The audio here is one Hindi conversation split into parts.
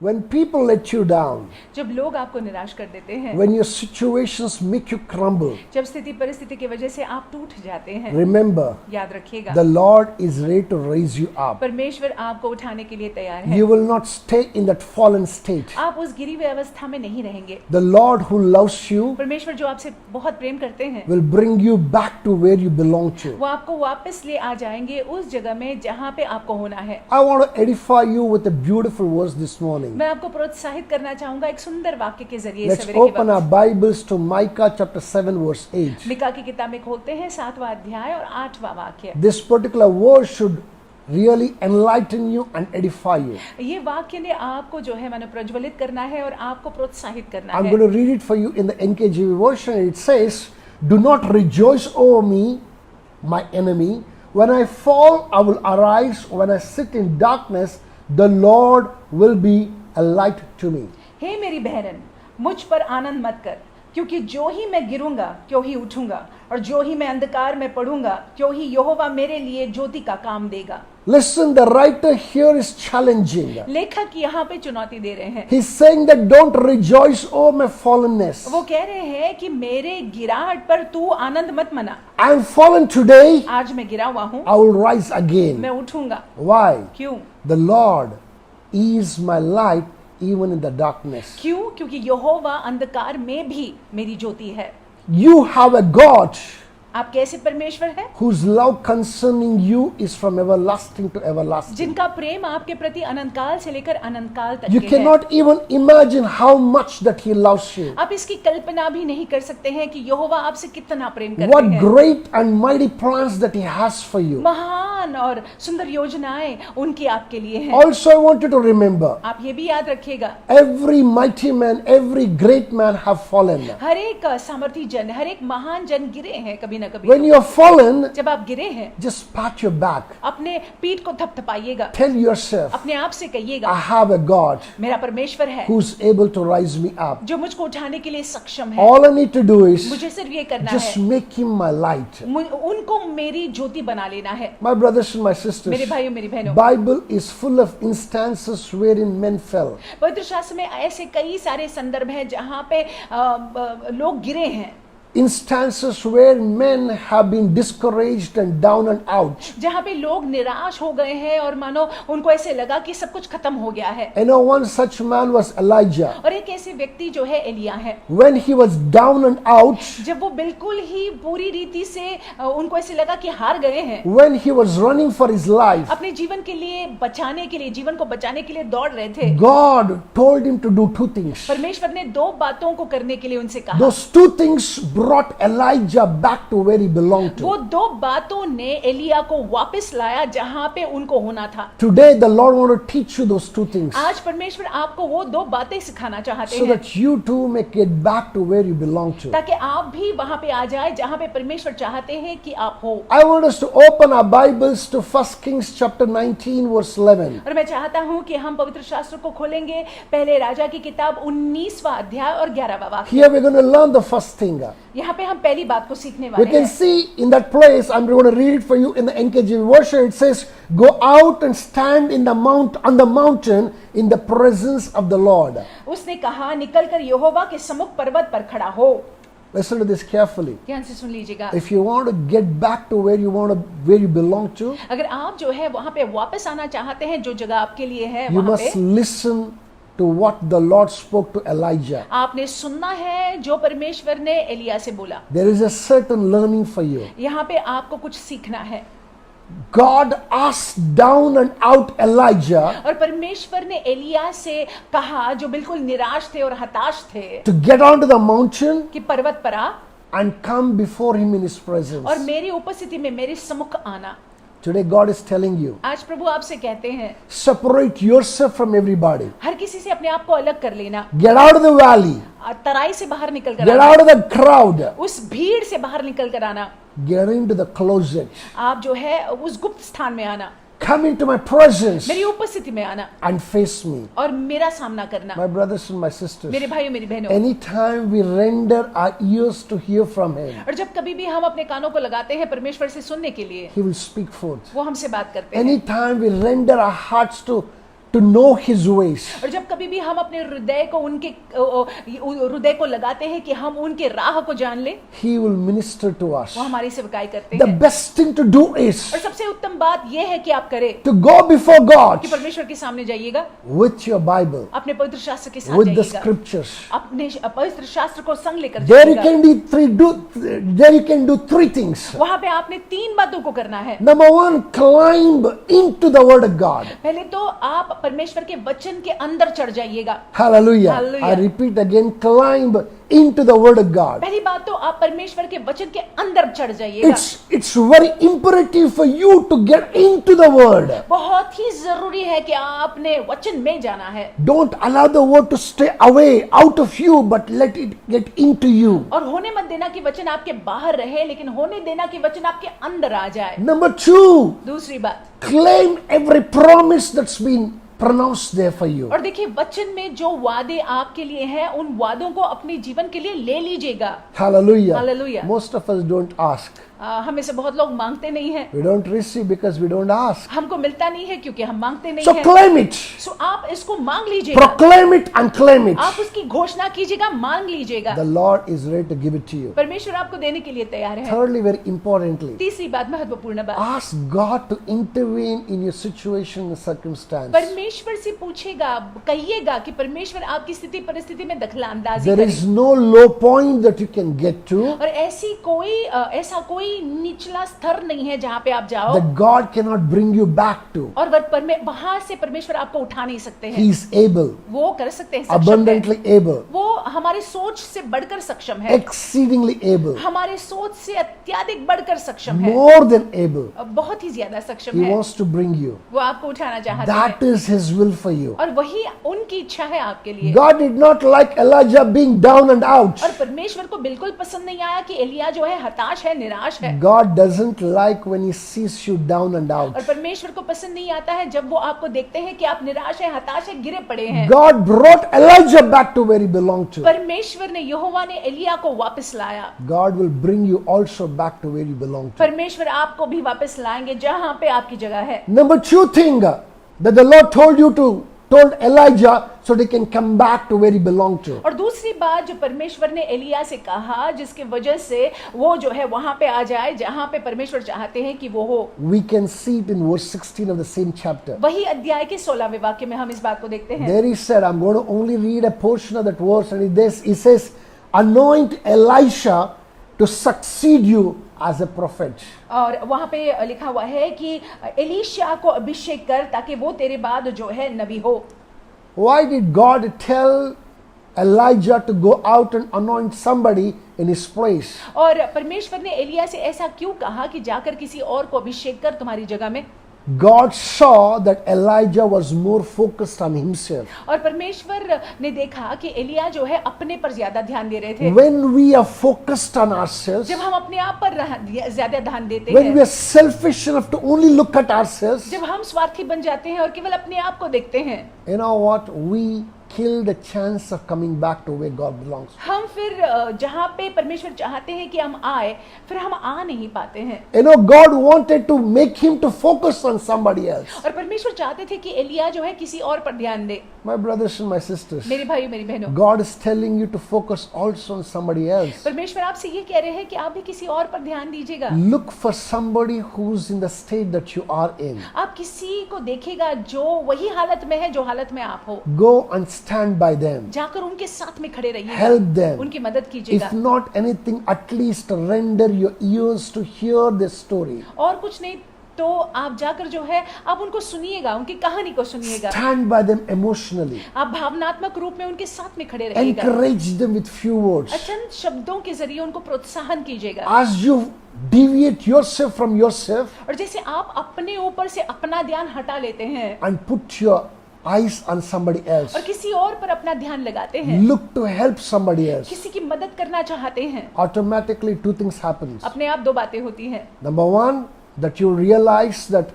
When people let you down, जब लोग आपको निराश कर देते हैं, when your situations make you crumble, जब स्थिति परिस्थिति की वजह से आप टूट जाते हैं, remember, याद रखिएगा, the Lord is ready to raise you up. परमेश्वर आपको उठाने के लिए तैयार है। You will not stay in that fallen state. आप उस गिरी हुई अवस्था में नहीं रहेंगे। The Lord who loves you परमेश्वर जो आपसे बहुत प्रेम करते हैं, will bring you back to where you belong to. वो आपको वापस ले आ जाएंगे उस जगह में जहाँ पे आपको होना है। I want to edify you with a beautiful verse this morning. मैं आपको प्रोत्साहित करना चाहूंगा एक सुंदर वाक्य के जरिए। Let's सवेरे के open our वक्त Bibles to Micah chapter 7 verse 8. Mika की किताब में खोलते हैं 7वां अध्याय और 8वां वाक्य। This particular verse should really enlighten you and edify you. ये वाक्य ने आपको जो है मानो प्रज्वलित करना है और आपको प्रोत्साहित करना I'm है। going to read it for you in the NKJV version. It says, "Do not rejoice over me, my enemy. When I fall, I will arise. When I sit in darkness, the Lord will be a light to me." हे मेरी बहन, मुझ पर आनंद मत कर, क्योंकि जो ही मैं गिरूंगा क्यों ही उठूंगा, और जो ही मैं अंधकार में पड़ूंगा क्यों ही यहोवा मेरे लिए ज्योति का काम देगा। Listen, the writer here is challenging. लेखक यहाँ पे चुनौती दे रहे हैं। He's saying that don't rejoice over my fallenness. वो कह रहे हैं कि मेरे गिराहट पर तू आनंद मत मना। I am fallen today. आज मैं गिरा हुआ हूँ, I will rise again. मैं उठूंगा। Why? क्यों? The Lord is my light even in the darkness. क्यों? क्योंकि यहोवा अंधकार में भी मेरी ज्योति है। You have a God आप कैसे परमेश्वर है whose love concerning you is from everlasting to everlasting. जिनका प्रेम आपके प्रति अनंत काल से लेकर अनंत काल तक You के है। cannot even imagine how much that He loves you. आप इसकी कल्पना भी नहीं कर सकते हैं कि यहोवा आपसे कितना प्रेम What करते हैं। great and mighty plans that He has for you. महान और सुंदर योजनाएं उनकी आपके लिए हैं। Also, I want you to remember, आप ये भी याद रखिएगा, every mighty man, every great man have fallen. हर एक सामर्थी जन, हर एक महान जन गिरे हैं कभी ना कभी। When you are fallen, जब आप गिरे हैं, just pat your back. अपने पीठ को थपथपाइएगा, Tell yourself, अपने आप से कहिएगा, I have a God मेरा परमेश्वर है who's able to rise me up. जो मुझको उठाने के लिए सक्षम है। All I need to do is मुझे सिर्फ ये करना just है, make Him my light. उनको मेरी ज्योति बना लेना है। My brothers and my sisters, मेरे भाइयों मेरी बहनों, Bible is full of instances wherein men fell. पवित्र शास्त्र में ऐसे कई सारे संदर्भ हैं जहाँ पे लोग गिरे हैं। Instances where men have been discouraged and down and out. जहाँ पे लोग निराश हो गए हैं और मानो उनको ऐसे लगा कि सब कुछ खत्म हो गया है। You know, one such man was Elijah. और एक ऐसे व्यक्ति जो है एलिया है। When he was down and out, जब वो बिल्कुल ही पूरी रीति से उनको ऐसे लगा कि हार गए हैं, when he was running for his life, अपने जीवन के लिए बचाने के लिए, जीवन को बचाने के लिए दौड़ रहे थे, God told him to do two things. परमेश्वर ने दो बातों को करने के लिए उनसे कहा। Those two things brought Elijah back to where he belonged वो to. दो बातों ने एलिया को वापस लाया जहाँ पे उनको होना था। Today the Lord want to teach you those two things आज परमेश्वर आपको वो दो बातें सिखाना चाहते so हैं, that you too may get back to where you belong to. ताकि आप भी वहां पे आ जाए जहां पे परमेश्वर चाहते हैं कि आप हो। I want us to open our Bibles to 1 Kings chapter 19 verse 11. और मैं चाहता हूं कि हम पवित्र शास्त्र को खोलेंगे, पहले राजा की किताब 19वां अध्याय और 11वां वाक्य। Here we're going to learn the first thing. यहाँ पे हम पहली बात को सीखने We वाले can हैं। see in that place, I'm going to read it for you in the NKJV version. It says, "Go out and stand in the on the mountain in the presence of the Lord." उसने कहा, निकलकर यहोवा के सम्मुख पर्वत पर खड़ा हो। Listen to this carefully. ध्यान से सुन लीजिएगा। If you want to get back to where you belong to, अगर आप जो है वहां पे वापस आना चाहते हैं, जो जगह आपके लिए है you वहां must पे, listen to what the Lord spoke to Elijah. आपने सुनना है जो परमेश्वर ने एलिया से बोला। There is a certain learning for you. यहाँ पे आपको कुछ सीखना है। God asked down and out Elijah और परमेश्वर ने एलिया से कहा, जो बिल्कुल निराश थे और हताश थे, to get onto the mountain कि पर्वत पर आ and come before him in his presence. और मेरी उपस्थिति में मेरे सम्मुख आना। Today God is telling you, आज प्रभु आपसे कहते हैं, separate yourself from everybody. हर किसी से अपने आप को अलग कर लेना, Get out of the valley. तराई से बाहर निकल कर Get आना, out of the crowd. उस भीड़ से बाहर निकल कर आना, Get into the closet. आप जो है उस गुप्त स्थान में आना, Come into my presence मेरी उपस्थिति में आना and face me. और मेरा सामना करना। My brothers and my sisters, मेरे भाइयों मेरी बहनों, anytime we render our ears to hear from him, और जब कभी भी हम अपने कानों को लगाते हैं परमेश्वर से सुनने के लिए, he will speak forth. वो हमसे बात करते हैं। Anytime we render our hearts to know his ways, और जब कभी कभी भी हम अपने हृदय को उनके हृदय को लगाते हैं कि हम उनके राह को जान ले, He will minister to us. वो हमारी सेवकाई करते The हैं। best thing to do is और सबसे उत्तम बात यह है कि आप करें to go before God कि परमेश्वर के सामने जाइएगा, with your Bible, अपने पवित्र शास्त्र के साथ with the जाइएगा, scriptures. अपने पवित्र शास्त्र को संग लेकर There you जाइएगा। can do three things. वहां पे आपने 3 बातों को करना है। Number one, climb into the Word of God. पहले तो आप परमेश्वर के वचन के अंदर चढ़ जाइएगा। Hallelujah. Hallelujah. I repeat again, climb into the Word of God. पहली बात तो आप परमेश्वर के वचन के अंदर चढ़ जाइएगा। It's very imperative for you to get into the Word. बहुत ही जरूरी है कि आपने वचन में जाना है Don't allow the Word to stay away out of you, but let it get into you. और होने मत देना कि वचन आपके बाहर रहे, लेकिन होने देना कि वचन आपके अंदर आ जाए। Number two, दूसरी बात, claim every promise that's been pronounced there for you. और देखिए वचन में जो वादे आपके लिए हैं, उन वादों को अपने जीवन के लिए ले लीजिएगा। Hallelujah. Hallelujah. Most of us don't ask. हमें से बहुत लोग मांगते नहीं हैं, We don't receive because we don't ask. हमको मिलता नहीं है क्योंकि हम मांगते नहीं So हैं। claim it. सो आप इसको मांग लीजिएगा, Proclaim it and claim it. आप उसकी घोषणा कीजिएगा, मांग लीजिएगा। The Lord is ready to give it to you. परमेश्वर आपको देने के लिए तैयार है। Thirdly, very importantly, तीसरी बात, महत्वपूर्ण बात, ask God to intervene in your situation and circumstance. परमेश्वर से पूछेगा, कहिएगा कि परमेश्वर आपकी स्थिति परिस्थिति में दखलंदाजी There करे। is no low point that you can get to और ऐसा कोई निचला स्तर नहीं है जहाँ पे आप जाओ that God cannot bring you back to. और वहां से परमेश्वर आपको उठा नहीं सकते हैं। He is able, वो कर सकते हैं, सक्षम है। abundantly able, वो हमारी सोच से बढ़कर सक्षम है, exceedingly able, हमारे सोच से अत्यधिक बढ़कर सक्षम है, more than able. बहुत ही ज्यादा सक्षम He है। wants to bring you. वो आपको उठाना चाहते That हैं is His will for you. और वही उनकी इच्छा है आपके लिए। God did not like Elijah being down and out. और परमेश्वर को बिल्कुल पसंद नहीं आया कि एलिया जो है हताश है, निराश है। God doesn't like when He sees you down and out. और परमेश्वर को पसंद नहीं आता है जब वो आपको देखते हैं कि आप निराश है, हताश है, गिरे पड़े हैं। God brought Elijah back to where he belonged to. परमेश्वर ने, यहोवा ने एलिया को वापस लाया। God will bring you also back to where you belong to. परमेश्वर आपको भी वापस लाएंगे जहां पे आपकी जगह है। Number two thing that the Lord told Elijah so they can come back to where he belonged to. और दूसरी बात जो परमेश्वर ने एलिया से कहा, जिसके वजह से वो जो है वहां पे आ जाए जहां पे परमेश्वर चाहते हैं कि वो हो। We can see it in verse 16 of the same chapter. वही अध्याय के 16वें वाक्य में हम इस बात को देखते हैं। There he said, I'm going to only read a portion of that verse, and he says, anoint Elisha to succeed you as a prophet. और वहां पे लिखा हुआ है कि एलीशा को अभिषेक कर ताकि वो तेरे बाद जो है नबी हो। Why did God tell Elijah to go out and anoint somebody in his place? और परमेश्वर ने एलिया से ऐसा क्यों कहा कि जाकर किसी और को अभिषेक कर तुम्हारी जगह में? God saw that Elijah was more focused on himself. और परमेश्वर ने देखा कि एलिया जो है अपने पर ज्यादा ध्यान दे रहे थे। When we are focused on ourselves, जब हम अपने आप पर ज्यादा ध्यान देते when we हैं, are selfish enough to only look at ourselves, जब हम स्वार्थी बन जाते हैं और केवल अपने आप को देखते हैं, you know what? We kill the chance of coming back to where God belongs. हम फिर जहाँ पे परमेश्वर चाहते हैं कि हम आए, फिर हम आ नहीं पाते हैं। You know, God wanted to make him to focus on somebody else. और परमेश्वर चाहते थे कि एलिया जो है किसी और पर ध्यान दे। My brothers and my sisters, मेरे भाई मेरी बहनों, God is telling you to focus also on somebody else. परमेश्वर आपसे ये कह रहे हैं कि आप भी किसी और पर ध्यान दीजिएगा। Look for somebody who's in the state that you are in. आप किसी को देखिएगा जो वही हालत में है जो हालत में आप हो। Go and stand by them. जाकर उनके साथ में खड़े रहिएगा, Help them. उनकी मदद कीजिएगा। If not anything, at least render your ears to hear this story. और कुछ नहीं तो आप जाकर जो है आप उनको सुनिएगा, उनकी कहानी को सुनिएगा। Stand by them emotionally. आप भावनात्मक रूप में उनके साथ में खड़े रहिएगा। Encourage them with few words. चंद शब्दों के जरिए उनको प्रोत्साहन कीजिएगा। As you deviate yourself from yourself और जैसे आप अपने ऊपर से अपना ध्यान हटा लेते हैं and put your eyes on somebody else, और किसी और पर अपना ध्यान लगाते हैं, look to help somebody else, किसी की मदद करना चाहते हैं, automatically two things happen. अपने आप दो बातें होती हैं। Number one, that you realize that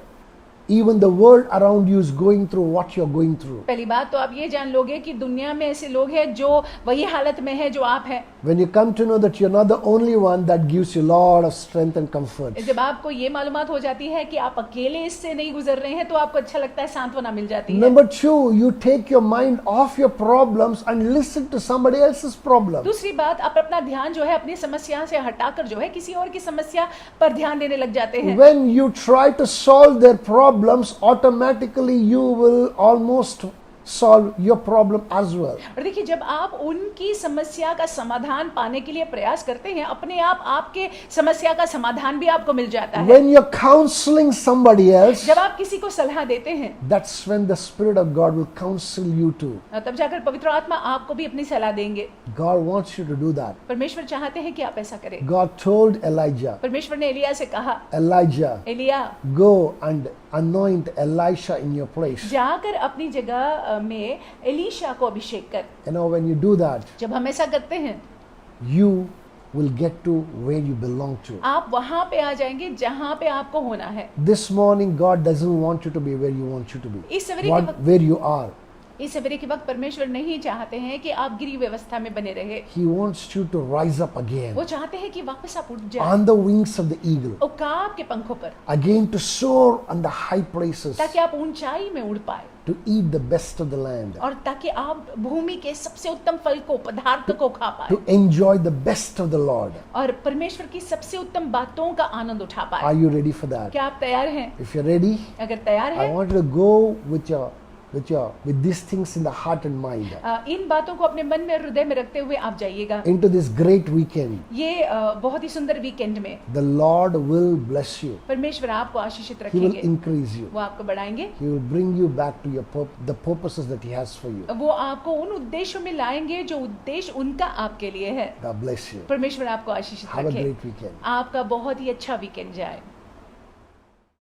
Even the world around you is going through what you're going through. पहली बात तो आप ये जान लोगे कि दुनिया में ऐसे लोग हैं जो वही हालत में है जो आप हैं। When you come to know that you're not the only one, that gives you a lot of strength and comfort. जब आपको ये मालूमात हो जाती है कि आप अकेले इससे नहीं गुजर रहे हैं तो आपको अच्छा लगता है, सांत्वना मिल जाती है। Number two, you take your mind off your problems and listen to somebody else's problem. दूसरी बात, आप अपना ध्यान जो है अपनी समस्या से हटाकर जो है किसी और की समस्या पर ध्यान देने लग जाते हैं। When you try to solve their problems, automatically you will almost solve your problem as well. और देखिए, जब आप उनकी समस्या का समाधान पाने के लिए प्रयास करते हैं, अपने आप आपके समस्या का समाधान भी आपको मिल जाता है। When you're counseling somebody else, जब आप किसी को सलाह देते हैं, that's when the Spirit of God will counsel you too. तब जाकर पवित्र आत्मा आपको भी अपनी सलाह देंगे। God wants you to do that. परमेश्वर चाहते हैं कि आप ऐसा करें। God told Elijah, परमेश्वर ने एलिया से कहा, Elijah, Elia go and anoint Elisha in your place. जाकर अपनी जगह में एलीशा को अभिषेक कर। You know, when you do that, जब हम ऐसा करते हैं, you will get to where you belong to. आप वहां पे आ जाएंगे जहां पे आपको होना है। This morning, God doesn't want you to be where you want you to be, इस सवेरे के वक्त where you are. इस सवेरे के वक्त परमेश्वर नहीं चाहते हैं कि आप गिरी व्यवस्था में बने रहे। He wants you to rise up again वो चाहते हैं कि वापस आप उठ जाए on the wings of the eagle, उकाब के पंखों पर, again to soar on the high places, ताकि आप ऊंचाई में उड़ पाए to eat the best of the land, और ताकि आप भूमि के सबसे उत्तम फल को, पदार्थ को खा पाए to enjoy the best of the Lord. और परमेश्वर की सबसे उत्तम बातों का आनंद उठा पाए। Are you ready for that? क्या आप तैयार हैं? If you're ready, अगर तैयार I हैं, want you to go with these things in the heart and mind इन बातों को अपने मन में और हृदय में रखते हुए आप जाइएगा into this great weekend. ये बहुत ही सुंदर वीकेंड में The Lord will bless you. परमेश्वर आपको आशीषित He will रखेंगे, increase you. वो आपको बढ़ाएंगे, He will bring you back to the purposes that He has for you. वो आपको उन उद्देश्यों में लाएंगे जो उद्देश्य उनका आपके लिए है। God bless you. परमेश्वर आपको आशीषित Have a रखे। great weekend. आपका बहुत ही अच्छा वीकेंड जाए।